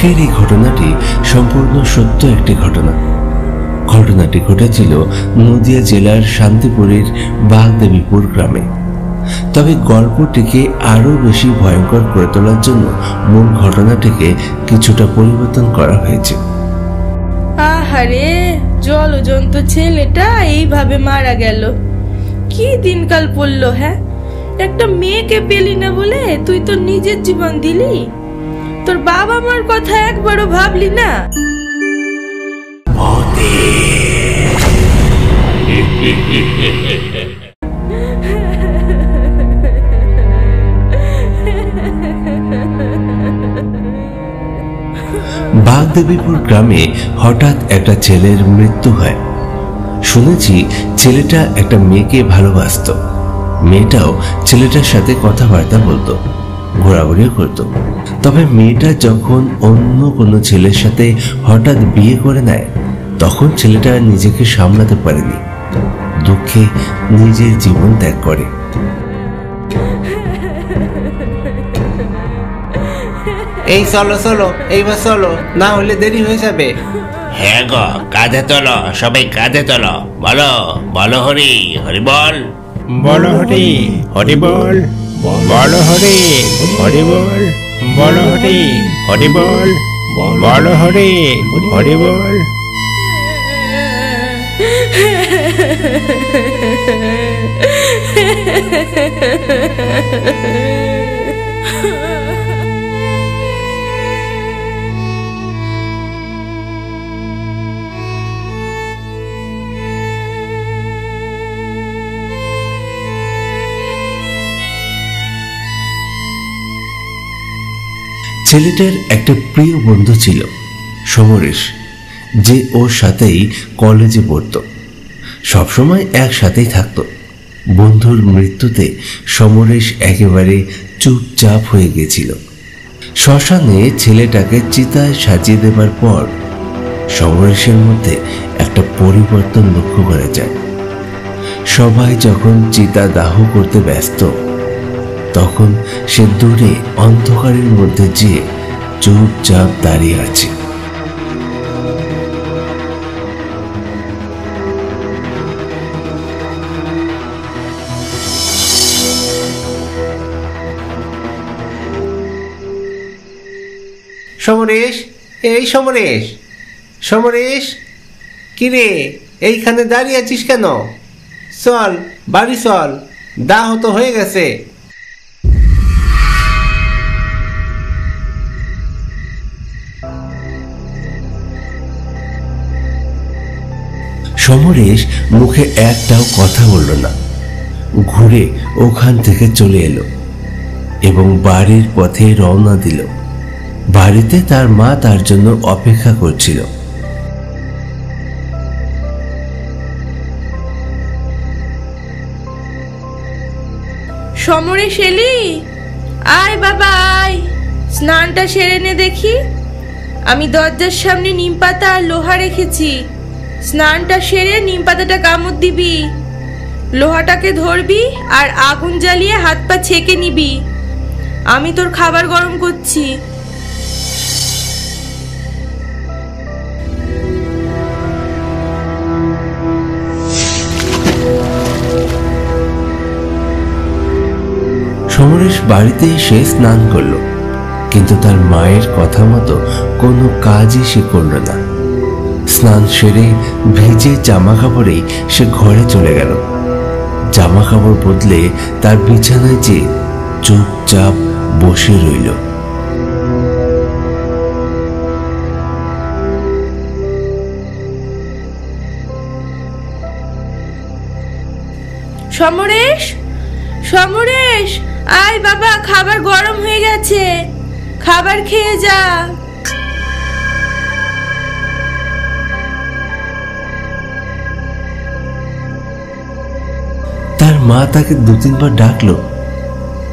আজকের এই ঘটনাটি সম্পূর্ণ সত্য একটি ঘটনা। ঘটনাটি ঘটেছিল নদিয়া জেলার শান্তিপুরের বাগদেবীপুর গ্রামে। তবে গল্পটিকে আরো বেশি ভয়ঙ্কর করে তোলার জন্য মূল ঘটনাটিকে কিছুটা পরিবর্তন করা হয়েছে। আহারে, জলজন্ত ছেলেটা এইভাবে মারা গেল। কি দিনকাল পড়লো। হ্যাঁ, একটা মেয়েকে পেলি না বলে তুই তো নিজের জীবন দিলি। তোর বাবা মার কথা একবারও ভাবলি না? বাগদেবীপুর গ্রামে হঠাৎ একটা ছেলের মৃত্যু হয়। শুনেছি ছেলেটা একটা মেয়েকে ভালোবাসত। মেয়েটাও ছেলেটার সাথে কথাবার্তা বলতো, ঘোরাঘুরিও করত। তবে মেয়েটা যখন অন্য কোনো ছেলের সাথে হঠাৎ বিয়ে করে নেয়, তখন ছেলেটা নিজেকে সামলাতে পারেনি, দুঃখে নিজের জীবন ত্যাগ করে। এই চলো চলো, এইবার চলো, না হলে দেরি হয়ে যাবে। হ্যাঁ গো, কাঁধে তোলো, সবাই কাঁধে তোলো। বলো বলো হরি হরি বল, বলো হরি হরি বল, বলো হরি হরি বল, বলো হরি হরি বল, বলো হরি হরি বল। ছেলেটার একটা প্রিয় বন্ধু ছিল, সমরেশ, যে ওর সাথেই কলেজে পড়তো, সবসময় একসাথেই থাকতো। বন্ধুর মৃত্যুতে সমরেশ একেবারে চুপচাপ হয়ে গেছিল। শ্মশানে ছেলেটাকে চিতায় সাজিয়ে দেবার পর সমরেশের মধ্যে একটা পরিবর্তন লক্ষ্য করা যায়। সবাই যখন চিতা দাহ করতে ব্যস্ত, তখন সে দূরে অন্ধকারের মধ্যে যে চুপচাপ দাঁড়িয়ে আছে। সমরেশ, এই সমরেশ, সমরেশ, কিরে এইখানে দাঁড়িয়ে আছিস কেন? চল বাড়ি চল, দাহ তো হয়ে গেছে। সমরেশ মুখে একটাও কথা বলল না, ঘুরে ওখান থেকে চলে এলো এবং বাড়ির পথে রওনা দিল। বাড়িতে তার মা তার জন্য অপেক্ষা করছিল। সমরেশ এলি? আয় বাবা আয়, স্নানটা সেরে নে দেখি। আমি দরজার সামনে নিম পাতা আর লোহা রেখেছি। স্নানটা সেরে নিম পাতাটা কামড় দিবি, লোহাটাকে ধরবি আর আগুন জ্বালিয়ে হাত পা ছেঁকে নিবি। আমি তোর খাবার গরম করছি। সমরেশ বাড়িতে এসে স্নান করলো, কিন্তু তার মায়ের কথা মতো কোনো কাজই সে করল না। স্নান সেরে ভিজে জামা কাপড়েই সে ঘরে চলে গেল। জামা কাপড় বদলে তার বিছানায় যে চুপচাপ বসে রইল। সমরেশ, সমরেশ, আয় বাবা, খাবার গরম হয়ে গেছে, খাবার খেয়ে যা। তার মা তাকে দু তিনবার ডাকলো,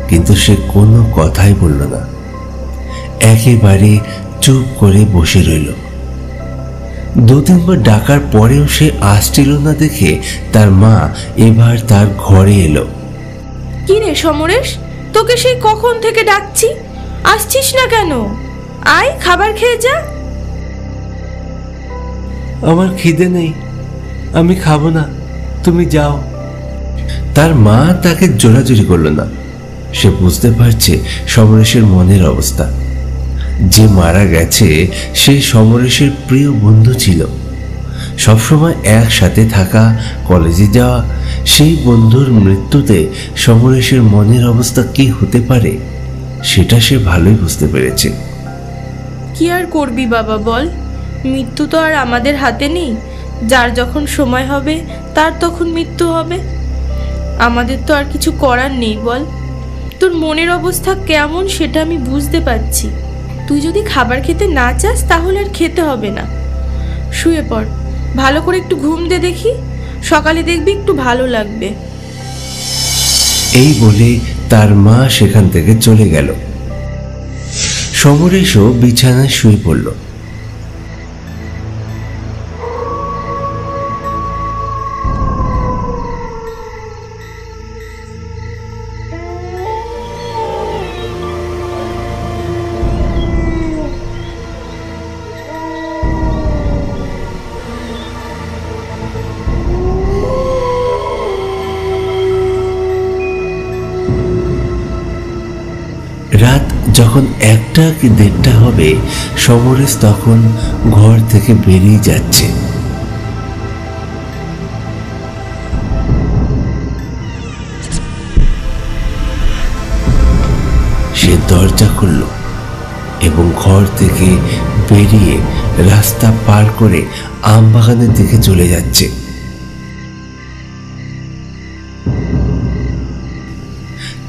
কিন্তু সে কোনো কথাই বলল না, একেবারে চুপ করে বসে রইল। দু তিনবার ডাকার পরেও সে আসছিল না দেখে তার মা এবার তার ঘরে এলো। কি রে সমরেশ, তোকে সেই কখন থেকে ডাকছি, আসছিস না কেন? আয় খাবার খেয়ে যা। আমার খিদে নেই, আমি খাবো না, তুমি যাও। তার মা তাকে জোরাজুরি করলো না। সে বুঝতে পারছে সমরেশের মনের অবস্থা। যে মারা গেছে সে সমরেশের প্রিয় বন্ধু ছিল, সবসময় একসাথে থাকা, কলেজে যাওয়া। সেই বন্ধুর মৃত্যুতে সমরেশের মনের অবস্থা কি হতে পারে সেটা সে ভালোই বুঝতে পেরেছে। কি আর করবি বাবা বল, মৃত্যু তো আর আমাদের হাতে নেই। যার যখন সময় হবে তার তখন মৃত্যু হবে, আমাদের তো আর কিছু করার নেই বল। তোর মনের অবস্থা কেমন সেটা আমি বুঝতে পারছি। তুই যদি খাবার খেতে না চাস তাহলে আর খেতে হবে না, শুয়ে পড়, ভালো করে একটু ঘুম দে দেখি, সকালে দেখবি একটু ভালো লাগবে। এই বলে তার মা সেখান থেকে চলে গেল। সমরেশও বিছানায় শুয়ে পড়ল। রাত যখন 1টা কি 1:30 হবে, সমরেশ তখন ঘর থেকে বেরিয়ে যাচ্ছে। সে দরজা খুলল এবং ঘর থেকে বেরিয়ে রাস্তা পার করে আমবাগানের দিকে চলে যাচ্ছে।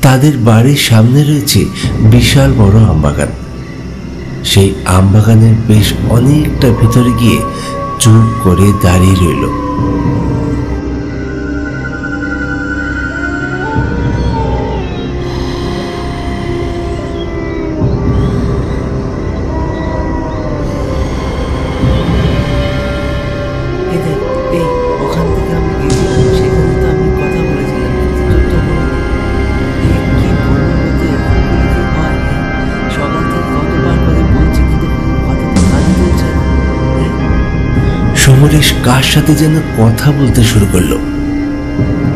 তাদের বাড়ির সামনে রয়েছে বিশাল বড় আমবাগান। সেই আমবাগানের বেশ অনেকটা ভিতরে গিয়ে চুপ করে দাঁড়িয়ে রইল। ওখান থেকে আমি গেছিলাম, সেখানে তো আমি কথা বলেছিলাম, সমরেশ কার সাথে যেন কথা বলতে শুরু করলো,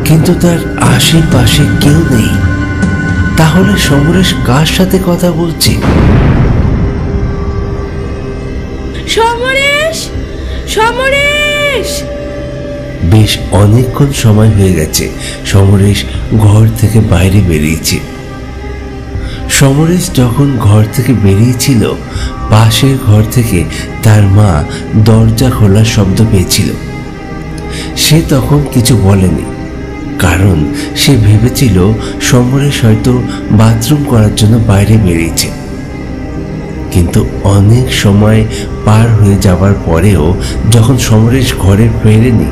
কিন্তু তার আশেপাশে কেউ নেই। তাহলে সমরেশ কার সাথে কথা বলছে? সমরেশ, সমরেশ! বেশ অনেকক্ষণ সময় হয়ে গেছে সমরেশ ঘর থেকে বাইরে বেরিয়েছে। সমরেশ যখন ঘর থেকে বেরিয়েছিল, পাশের ঘর থেকে তার মা দরজা খোলার শব্দ পেয়েছিল। সে তখন কিছু বলেনি, কারণ সে ভেবেছিল সমরেশ হয়তো বাথরুম করার জন্য বাইরে বেরিয়েছে। কিন্তু অনেক সময় পার হয়ে যাবার পরেও যখন সমরেশ ঘরে ফেরেনি,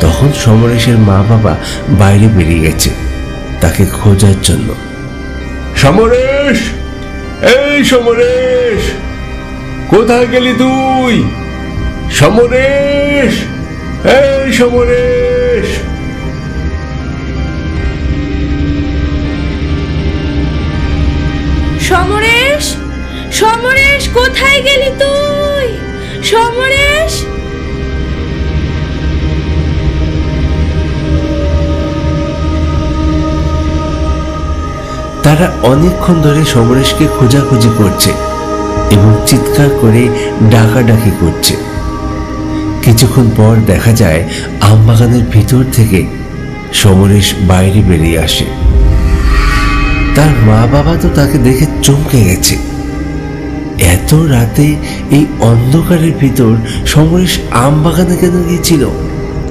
তখন সমরেশের মা বাবা বাইরে বেরিয়ে গেছে তাকে খোঁজার জন্য। সমরেশ, এই সমরেশ, কোথায় গেলি তুই? সমরেশ, এই সমরেশ! সমরেশ, সমরেশ, কোথায় গেলি তুই? সমরেশ! তারা অনেকক্ষণ ধরে সমরেশকে খোঁজাখুঁজি করছে এবং চিৎকার করে ডাকাডাকি করছে। কিছুক্ষণ পর দেখা যায় আমবাগানের ভিতর থেকে সমরেশ বাইরে বেরিয়ে আসে। তার মা বাবা তো তাকে দেখে চমকে গেছে। এত রাতে এই অন্ধকারের ভিতর সমরেশ আমবাগানে কেন গিয়েছিল?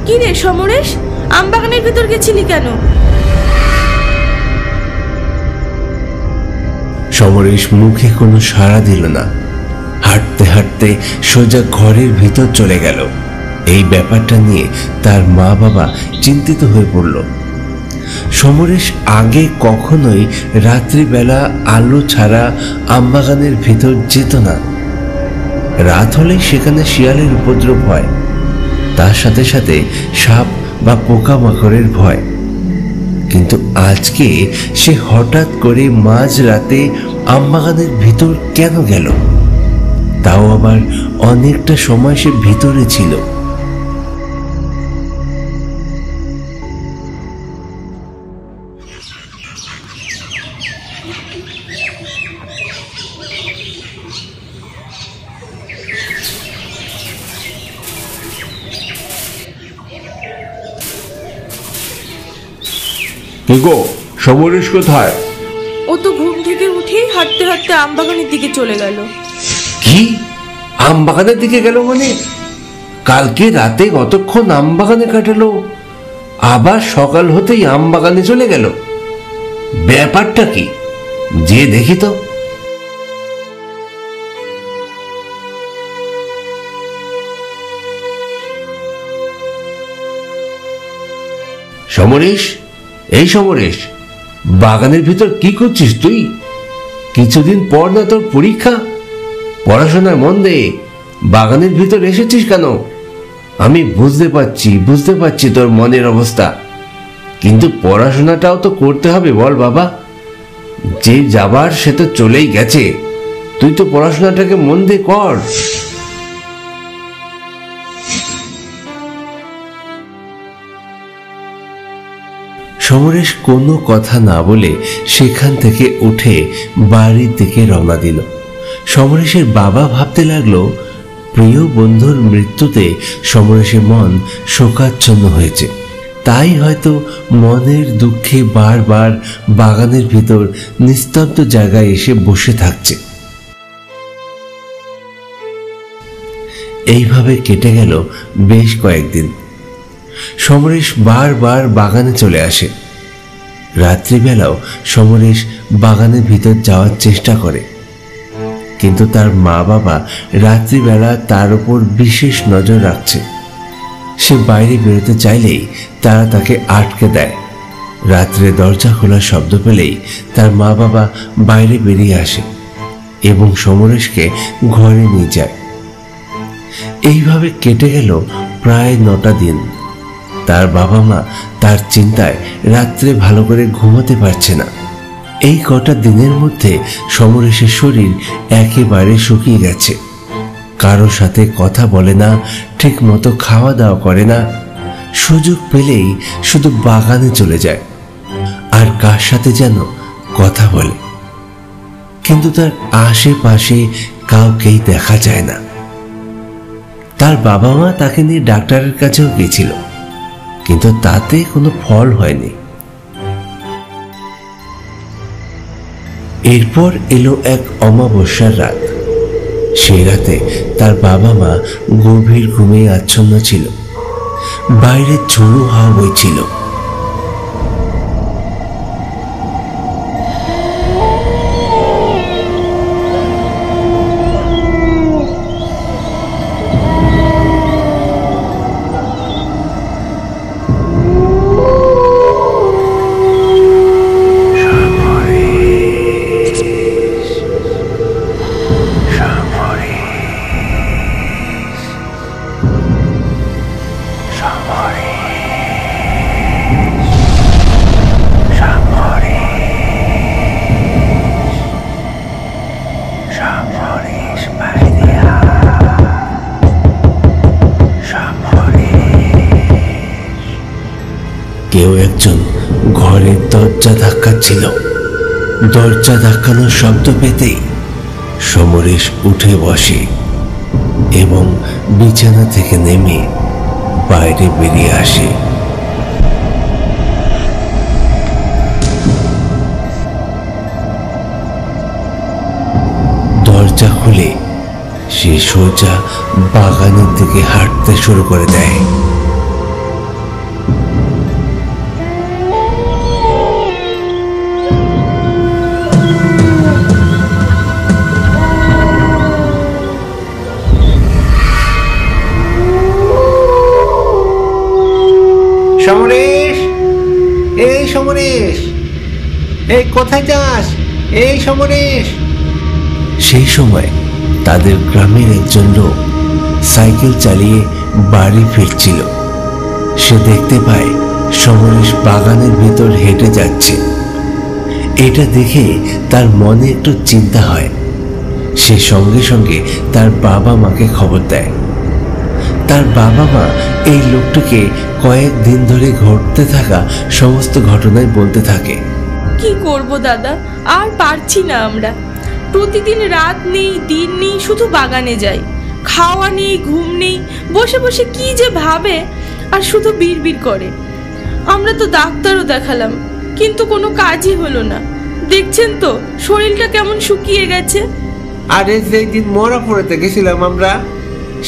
কি রে সমরেশ, আমবাগানের ভিতর গেছিলি কেন? সমরেশ মুখে কোনো সাড়া দিল না। হাঁটতে হাঁটতে সোজা ঘরের ভিতর চলে গেল। এই ব্যাপারটা নিয়ে তার মা বাবা চিন্তিত হয়ে পড়ল। সমরেশ আগে কখনোই রাত্রিবেলা আলো ছাড়া আমবাগানের ভিতর যেত না। রাত হলেই সেখানে শিয়ালের উপদ্রব হয়, তার সাথে সাথে সাপ বা পোকামাকড়ের ভয়। কিন্তু আজকে সে হঠাৎ করে মাঝ রাতে আমবাগানের ভিতর কেন গেল? তাও আবার অনেকটা সময় সে ভিতরে ছিল। কি গো, সমরেশ কোথায়? ও তো ঘুম থেকে উঠেই হাঁটতে হাঁটতে আমবাগানের দিকে চলে গেল। কি, আম বাগানের দিকে গেল মানে? কালকে রাতে কতক্ষণ আম বাগানে কাটালো, আবার সকাল হতেই আম বাগানে চলে গেল? ব্যাপারটা কি, যে দেখি তো। সমরেশ, এই সমরেশ, বাগানের ভিতর কি করছিস তুই? কিছুদিন পর না তোর পরীক্ষা, পড়াশোনায় মন দে। বাগানের ভিতর এসেছিস কেন? আমি বুঝতে পারছি তোর মনের অবস্থা, কিন্তু পড়াশোনাটাও তো করতে হবে বল বাবা। যে যাবার সে তো চলেই গেছে, তুই তো পড়াশোনাটাকে মন দিয়ে কর। সমরেশ কোনো কথা না বলে সেখান থেকে উঠে বাড়ির দিকে রওনা দিল। সমরেশের বাবা ভাবতে লাগলো, প্রিয় বন্ধুর মৃত্যুতে সমরেশের মন শোকাচ্ছন্ন হয়েছে, তাই হয়তো মনের দুঃখে বারবার বাগানের ভিতর নিস্তব্ধ জায়গায় এসে বসে থাকছে। এইভাবে কেটে গেল বেশ কয়েকদিন। সমরেশ বারবার বাগানে চলে আসে। রাত্রিবেলাও সমরেশ বাগানের ভিতর যাওয়ার চেষ্টা করে, কিন্তু তার মা বাবা রাত্রিবেলা তার উপর বিশেষ নজর রাখছে। সে বাইরে বেরোতে চাইলেই তারা তাকে আটকে দেয়। রাত্রে দরজা খোলার শব্দ পেলেই তার মা বাবা বাইরে বেরিয়ে আসে এবং সমরেশকে ঘরে নিয়ে যায়। এইভাবে কেটে গেল প্রায় 9টা দিন। তার বাবা মা তার চিন্তায় রাত্রে ভালো করে ঘুমাতে পারছে না। এই কটা দিনের মধ্যে সমরেশের শরীর একেবারে শুকিয়ে গেছে। কারো সাথে কথা বলে না, ঠিক মতো খাওয়া দাওয়া করে না, সুযোগ পেলেই শুধু বাগানে চলে যায় আর কার সাথে যেন কথা বলে, কিন্তু তার আশেপাশে কাউকেই দেখা যায় না। তার বাবা মা তাকে নিয়ে ডাক্তারের কাছেও গেছিল, কিন্তু তাতে কোনো ফল হয়নি। এরপর এলো এক অমাবস্যার রাত। সেই রাতে তার বাবা মা গভীর ঘুমে আচ্ছন্ন ছিল। বাইরে ঝোড়ো হাওয়া বইছিল। কেউ একজন ঘরের দরজা ধাক্কাচ্ছিল। দরজা ধাক্কানোর শব্দ পেতেই সমরেশ উঠে বসে এবং বিছানা থেকে নেমে বাইরে বেরিয়ে আসে। দরজা খুলে সে সোজা বাগানের দিকে হাঁটতে শুরু করে দেয়। সমরেশ, এই সমরেশ, এই কোথায় যাস? এই সমরেশ। সেই সময় তাদের গ্রামের একজন লোক সাইকেল চালিয়ে বাড়ি ফিরছিল। সে দেখতে পায় সমরেশ বাগানের ভিতর হেঁটে যাচ্ছে। এটা দেখে তার মনে একটু চিন্তা হয়। সে সঙ্গে সঙ্গে তার বাবা মাকে খবর দেয়। তার বাবা মা এই লোকটিকে কয়েকদিন ধরে ঘটতে থাকা সমস্ত ঘটনায় বলতে থাকে। কি করব দাদা, আর পারছি না আমরা। প্রতিদিন রাত নেই দিন নেই শুধু বাগানে যাই, খাওয়া নেই ঘুম নেই, বসে বসে কি যে ভাবে আর শুধু বিড়বিড় করে। আমরা তো ডাক্তারও দেখালাম, কিন্তু কোনো কাজই হলো না। দেখছেন তো শরীরটা কেমন শুকিয়ে গেছে। আরে যেই দিন মরাপুরেতে গেছিলাম আমরা,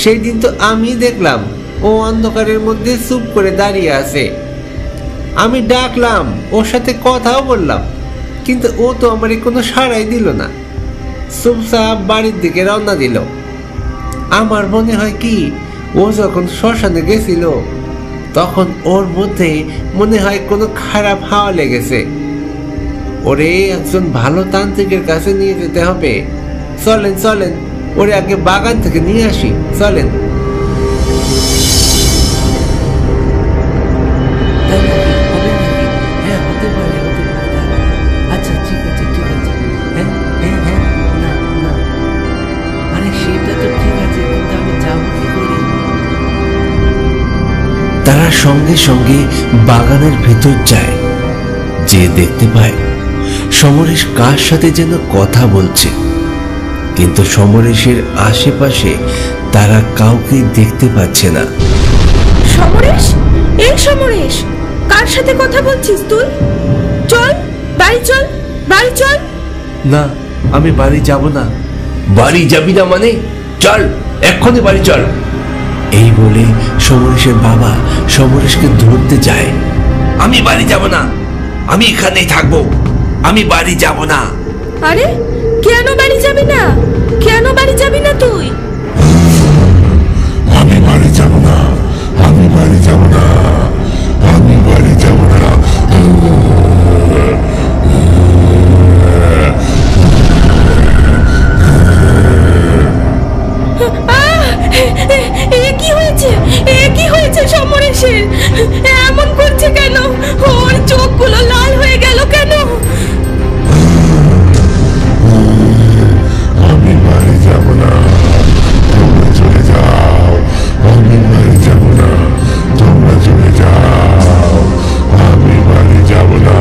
সেই দিন তো আমি দেখলাম ও অন্ধকারের মধ্যে চুপ করে দাঁড়িয়ে আছে। আমি ডাকলাম, ওর সাথে কথাও বললাম, কিন্তু ও তো আমার কোনো সাড়াই দিল না, চুপচাপ বাড়ির দিকে রওনা দিল। আমার মনে হয় কি, ও যখন শ্মশানে গেছিল তখন ওর মধ্যে মনে হয় কোনো খারাপ হাওয়া লেগেছে। ওরে একজন ভালো তান্ত্রিকের কাছে নিয়ে যেতে হবে। চলেন চলেন, ওরে আগে বাগান থেকে নিয়ে আসি, চলেন। আচ্ছা ঠিক আছে ঠিক আছে, হ্যাঁ হ্যাঁ হ্যাঁ, না না, আরে সেটা তো ঠিক আছে, কিন্তু আমি যাবো কি করে? তারা সঙ্গে সঙ্গে বাগানের ভেতর যায়, যে দেখতে পায় সমরেশ কার সাথে যেন কথা বলছে, কিন্তু সমরেশের আশেপাশে তারা কাউকে দেখতে পাচ্ছে না। সমরেশ, এই সমরেশ, কার সাথে কথা বলছিস তুই? চল বাড়ি চল, বাড়ি চল। না, আমি বাড়ি যাব না। বাড়ি যাবি না মানে? চল এক্ষুনি বাড়ি চল। এই বলে সমরেশের বাবা সমরেশকে ধরতে যায়। আমি বাড়ি যাব না, আমি এখানেই থাকবো, আমি বাড়ি যাব না। আরে কেন বাড়ি যাবি না? কেন বাড়ি যাবি না তুই? আমি বাড়ি যাব না, আমি বাড়ি যাব না, আমি বাড়ি যাব না। এ কি হয়েছে? এ কি হয়েছে সমরেশের? এমন করছে কেন? ওর চোখগুলো লাল হয়ে গেল কেন? আমি বাড়ি যাব না, তোমরা চলে যাও। আমি বাড়ি যাব না, তোমরা চলে যাও। আমি বাড়ি যাব না।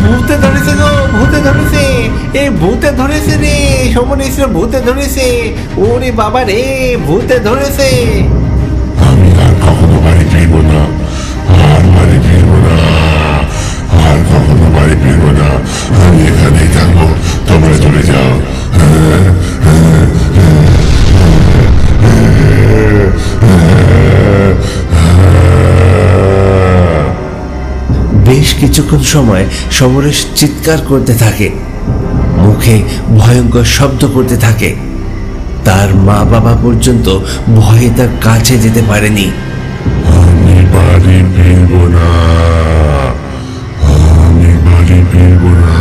ভূতে ধরেছে গো, ভূতে ধরেছে, এই ভূতে ধরেছে রে সমরেশের, ভূতে ধরেছে। ওরে বাবা রে, ভূতে ধরেছে। আমি আর কখনো বাড়ি ফিরবো না, আর বাড়ি ফিরবো না, আর কখনো বাড়ি ফিরবো না। আমি এখানেই থাকবো, তোমরা চলে যাও। বেশ কিছুক্ষণ সময় সমরেশ চিৎকার করতে থাকে, মুখে ভয়ঙ্কর শব্দ করতে থাকে। তার মা বাবা পর্যন্ত ভয়ে তার কাছে যেতে পারেনি। আমি বাড়ি ফিরবো না, আমি বাড়ি ফিরবো না।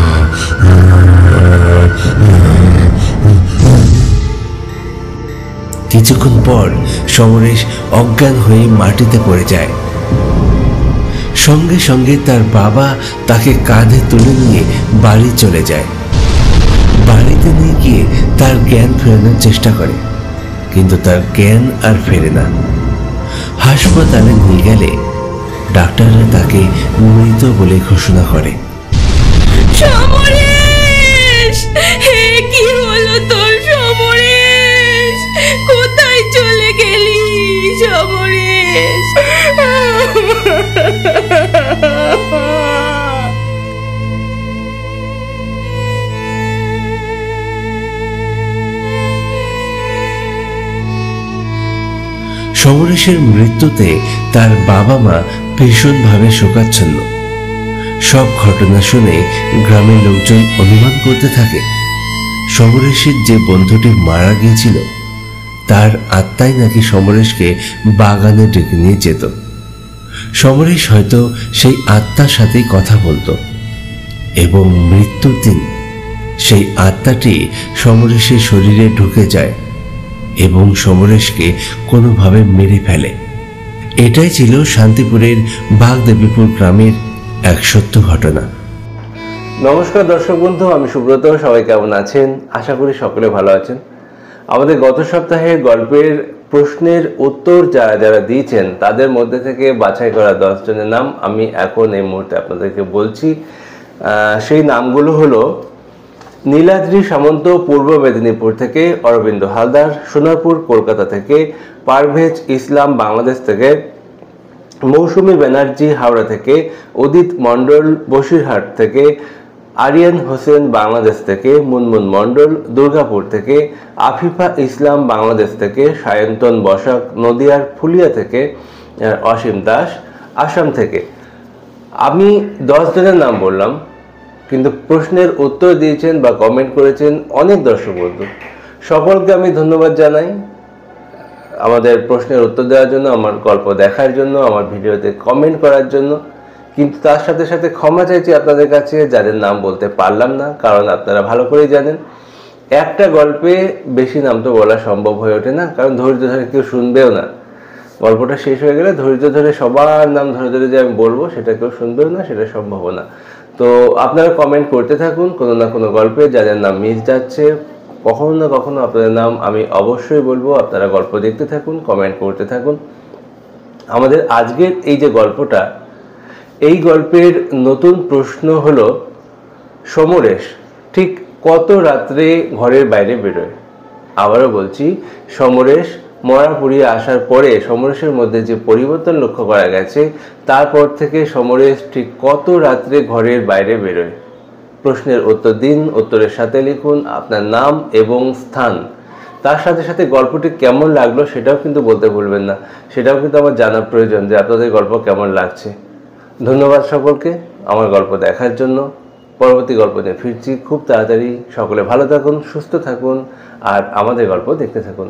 কিছুক্ষণ পর সমরেশ অজ্ঞান হয়ে মাটিতে পড়ে যায়। সঙ্গে সঙ্গে তার বাবা তাকে কাঁধে তুলে নিয়ে বাড়ি চলে যায়। বাড়িতে নিয়ে গিয়ে তার জ্ঞান ফেরানোর চেষ্টা করে, কিন্তু তার জ্ঞান আর ফেরে না। হাসপাতালে নিয়ে গেলে ডাক্তাররা তাকে মৃত বলে ঘোষণা করে। সমরেশ, হে কি হলো তোর সমরেশ? কোথায় চলে গেলি সমরেশ? সমরেশের মৃত্যুতে তার বাবা মা ভীষণভাবে শোকাচ্ছন্ন। সব ঘটনা শুনে গ্রামের লোকজন অনুমান করতে থাকে সমরেশের যে বন্ধুটি মারা গিয়েছিল তার আত্মাই নাকি সমরেশকে বাগানে ডেকে নিয়ে যেত। সমরেশ হয়তো সেই আত্মার সাথেই কথা বলতো এবং মৃত্যুর দিন সেই আত্মাটি সমরেশের শরীরে ঢুকে যায় এবং সমরেশকে কোনোভাবে মেরে ফেলে। এটাই ছিল শান্তিপুরের বাগদেবীপুর গ্রামের এক সত্য ঘটনা। নমস্কার দর্শক বন্ধু, আমি সুব্রত। সবাই কেমন আছেন? আশা করি সকলে ভালো আছেন। আমাদের গত সপ্তাহে গল্পের প্রশ্নের উত্তর যারা যারা দিয়েছেন তাদের মধ্যে থেকে বাছাই করা 10 জনের নাম আমি এখন এই মুহূর্তে আপনাদেরকে বলছি। সেই নামগুলো হলো নীলাদ্রি সামন্ত পূর্ব মেদিনীপুর থেকে, অরবিন্দ হালদার সোনারপুর কলকাতা থেকে, পারভেজ ইসলাম বাংলাদেশ থেকে, মৌসুমী ব্যানার্জি হাওড়া থেকে, উদিত মণ্ডল বসিরহাট থেকে, আরিয়ান হোসেন বাংলাদেশ থেকে, মুনমুন মণ্ডল দুর্গাপুর থেকে, আফিফা ইসলাম বাংলাদেশ থেকে, সায়ন্তন বসাক নদিয়ার ফুলিয়া থেকে, অসীম দাস আসাম থেকে। আমি 10 জনের নাম বললাম, কিন্তু প্রশ্নের উত্তর দিয়েছেন বা কমেন্ট করেছেন অনেক দর্শক বন্ধু। সকলকে আমি ধন্যবাদ জানাই আমাদের প্রশ্নের উত্তর দেওয়ার জন্য, আমার গল্প দেখার জন্য, আমার ভিডিওতে কমেন্ট করার জন্য। কিন্তু তার সাথে সাথে ক্ষমা চাইছি আপনাদের কাছে যাদের নাম বলতে পারলাম না, কারণ আপনারা ভালো করেই জানেন একটা গল্পে বেশি নাম তো বলা সম্ভব হয়ে ওঠে না, কারণ ধৈর্য ধরে কেউ শুনবেও না। গল্পটা শেষ হয়ে গেলে ধৈর্য ধরে সবার নাম ধরে ধরে যে আমি বলবো সেটা কেউ শুনবেও না, সেটা সম্ভব না। তো আপনারা কমেন্ট করতে থাকুন কোনো না কোনো গল্পে যাদের নাম মিস যাচ্ছে, কখনো না কখনো আপনাদের নাম আমি অবশ্যই বলবো। আপনারা গল্প দেখতে থাকুন, কমেন্ট করতে থাকুন। আমাদের আজকের এই যে গল্পটা, এই গল্পের নতুন প্রশ্ন হলো সমরেশ ঠিক কত রাত্রে ঘরের বাইরে বেরোয়। আবারও বলছি, সমরেশ মরা পুড়িয়ে আসার পরে সমরেশের মধ্যে যে পরিবর্তন লক্ষ্য করা গেছে, তারপর থেকে সমরেশ ঠিক কত রাত্রে ঘরের বাইরে বেরোয়। প্রশ্নের উত্তর দিন, উত্তরের সাথে লিখুন আপনার নাম এবং স্থান। তার সাথে সাথে গল্পটি কেমন লাগলো সেটাও কিন্তু বলতে ভুলবেন না, সেটাও কিন্তু আমার জানার প্রয়োজন যে আপনাদের গল্প কেমন লাগছে। ধন্যবাদ সকলকে আমার গল্প দেখার জন্য। পরবর্তী গল্প নিয়ে ফিরছি খুব তাড়াতাড়ি। সকলে ভালো থাকুন, সুস্থ থাকুন আর আমাদের গল্প দেখতে থাকুন।